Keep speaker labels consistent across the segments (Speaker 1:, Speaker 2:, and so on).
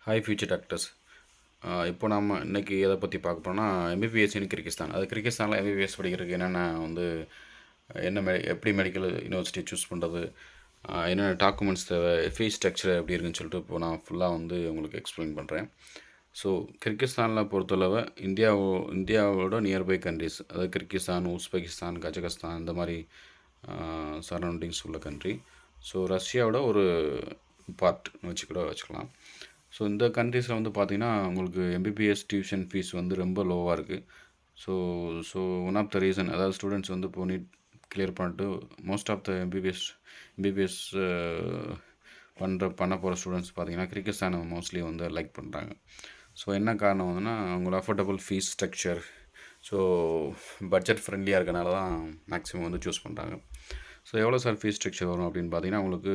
Speaker 1: Hi future doctors. இப்போ நம்ம இன்றைக்கி எதை பற்றி பார்க்க போனால் எம்பிபிஎஸ் இன் கிர்கிஸ்தான். அது கிர்கிஸ்தானில் எம்பிபிஎஸ் படிக்கிறதுக்கு என்னென்ன வந்து எப்படி மெடிக்கல் யூனிவர்சிட்டி சூஸ் பண்ணுறது, என்னென்ன டாக்குமெண்ட்ஸ் தேவை, ஃபீஸ் ஸ்ட்ரக்சர் எப்படி இருக்குன்னு சொல்லிட்டு இப்போ நான் ஃபுல்லாக வந்து உங்களுக்கு எக்ஸ்பிளைன் பண்ணுறேன். ஸோ கிர்கிஸ்தானில் பொறுத்தளவு இந்தியாவோட நியர்பை கண்ட்ரிஸ், அதாவது கிர்கிஸ்தான், உஸ்பெகிஸ்தான், கஜகஸ்தான் இந்த மாதிரி சரௌண்டிங்ஸ் உள்ள கண்ட்ரி. ஸோ ரஷ்யாவோட ஒரு பார்ட் வச்சுக்கலாம். ஸோ இந்த கண்ட்ரீஸில் வந்து பார்த்திங்கன்னா உங்களுக்கு எம்பிபிஎஸ் டியூஷன் ஃபீஸ் வந்து ரொம்ப லோவாக இருக்குது. So one of the reason, அதாவது ஸ்டூடெண்ட்ஸ் வந்து இப்போ நீட் கிளியர் பண்ணிட்டு மோஸ்ட் ஆஃப் த எம்பிபிஎஸ் பண்ண போகிற ஸ்டூடெண்ட்ஸ் பார்த்திங்கன்னா கிர்கிஸ்தானை மோஸ்ட்லி வந்து லைக் பண்ணுறாங்க. ஸோ என்ன காரணம் வந்துன்னா அவங்களோட affordable fees structure, so budget ஃப்ரெண்ட்லியாக இருக்கனால தான் மேக்ஸிமம் வந்து சூஸ் பண்ணுறாங்க. ஸோ எவ்வளோ சார் ஃபீஸ் ஸ்ட்ரக்சர் வரும் அப்படின்னு பார்த்தீங்கன்னா உங்களுக்கு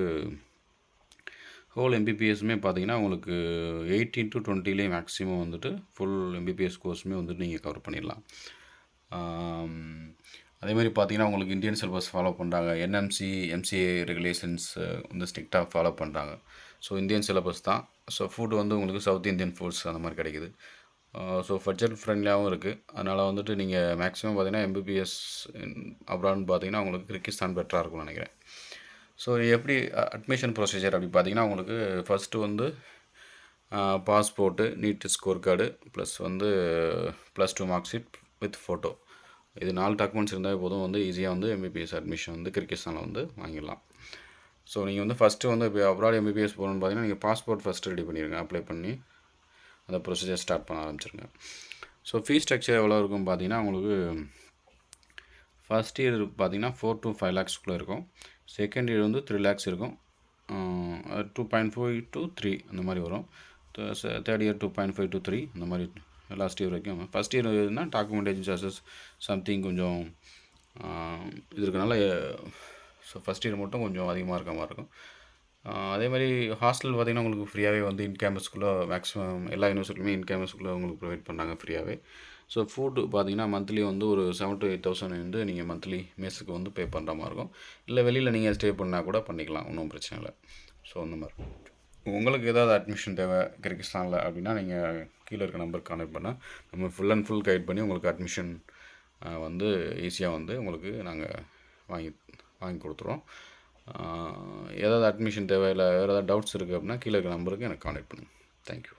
Speaker 1: ஹோல் எம்பிபிஎஸ்மே பார்த்தீங்கன்னா உங்களுக்கு 18 to 20 மேக்ஸிமம் வந்துட்டு ஃபுல் எம்பிபிஎஸ் கோர்ஸுமே வந்துட்டு நீங்கள் கவர் பண்ணிடலாம். அதேமாதிரி பார்த்தீங்கன்னா உங்களுக்கு இந்தியன் சிலபஸ் ஃபாலோ பண்ணுறாங்க. என்எம்சி எம்சிஏ ரெகுலேஷன்ஸ் வந்து ஸ்ட்ரிக்டாக ஃபாலோ பண்ணுறாங்க. ஸோ இந்தியன் சிலபஸ் தான். ஸோ ஃபுட் வந்து உங்களுக்கு சவுத் இந்தியன் ஃபுட்ஸ் அந்த மாதிரி கிடைக்குது. ஸோ பட்ஜெட் ஃப்ரெண்ட்லியாகவும் இருக்குது. அதனால் வந்துட்டு நீங்கள் மேக்ஸிமம் பார்த்தீங்கன்னா எம்பிபிஎஸ் அப்ராட்னு பார்த்தீங்கன்னா உங்களுக்கு கிர்கிஸ்தான் பெட்டராக இருக்கும்னு நினைக்கிறேன். ஸோ எப்படி அட்மிஷன் ப்ரொசீஜர் அப்படி பார்த்தீங்கன்னா உங்களுக்கு ஃபஸ்ட்டு வந்து passport, NEET score card plus வந்து +2 மார்க் ஷீட் வித் ஃபோட்டோ, இது 4 டாக்குமெண்ட்ஸ் இருந்தால் போதும் வந்து ஈஸியாக வந்து எம்பிபிஎஸ் அட்மிஷன் வந்து கிர்கிஸ்தானில் வந்து வாங்கிடலாம். ஸோ நீங்கள் வந்து ஃபஸ்ட்டு வந்து இப்போ அப்ராட் எம்பிபிஎஸ் போகணுன்னு பார்த்தீங்கன்னா நீங்கள் பாஸ்போர்ட் ஃபஸ்ட்டு ரெடி பண்ணிடுங்க, அப்ளை பண்ணி அந்த ப்ரொசீஜர் ஸ்டார்ட் பண்ண ஆரம்பிச்சிருங்க. ஸோ ஃபீஸ் ஸ்ட்ரக்சர் எவ்வளோ இருக்கும் பார்த்தீங்கன்னா உங்களுக்கு ஃபஸ்ட் இயர் பார்த்தீங்கன்னா 4 to 5 lakhsக்குள்ளே இருக்கும். செகண்ட் இயர் வந்து 3 lakhs இருக்கும். 2.5 to 3 அந்த மாதிரி வரும். தேர்ட் இயர் 2.5 to 3 அந்த மாதிரி லாஸ்ட் இயர் வரைக்கும். ஃபஸ்ட் இயர் இருந்தால் டாக்குமெண்டேஷன் சார்ஜஸ் சம்திங் கொஞ்சம் இது இருக்கனால ஸோ ஃபஸ்ட் இயர் மட்டும் கொஞ்சம் அதிகமாக இருக்க மாதிரி இருக்கும். அதே மாதிரி ஹாஸ்டல் பார்த்திங்கன்னா உங்களுக்கு ஃப்ரீயாகவே வந்து இன் கேம்பஸ்க்குள்ளே மேக்ஸிமம் எல்லா யூனிவர்சிட்டியுமே இன் கேம்பஸ்க்குள்ளே உங்களுக்கு ப்ரொவைட் பண்ணுறாங்க ஃப்ரீயாகவே. ஸோ ஃபுட்டு பார்த்திங்கன்னா மந்த்லி வந்து ஒரு 7,000 to 8,000 வந்து நீங்கள் மந்த்லி மெஸ்ஸுக்கு வந்து பே பண்ணுற மாதிரி இருக்கும். இல்லை வெளியில் நீங்கள் ஸ்டே பண்ணால் கூட பண்ணிக்கலாம், ஒன்றும் பிரச்சனை இல்லை. ஸோ அந்த மாதிரி உங்களுக்கு ஏதாவது அட்மிஷன் தேவை கிர்கிஸ்தானில் அப்படின்னா நீங்கள் கீழே இருக்க நம்பருக்கு கான்டெக்ட் பண்ணால் நம்ம ஃபுல் அண்ட் ஃபுல் கைட் பண்ணி உங்களுக்கு அட்மிஷன் வந்து ஈஸியாக வந்து உங்களுக்கு நாங்கள் வாங்கி கொடுத்துருவோம். ஏதாவது அட்மிஷன் தேவை இல்லை வேறு ஏதாவது டவுட்ஸ் இருக்குது அப்படின்னா கீழே இருக்க நம்பருக்கு எனக்கு கான்டெக்ட் பண்ணுங்கள். தேங்க்யூ.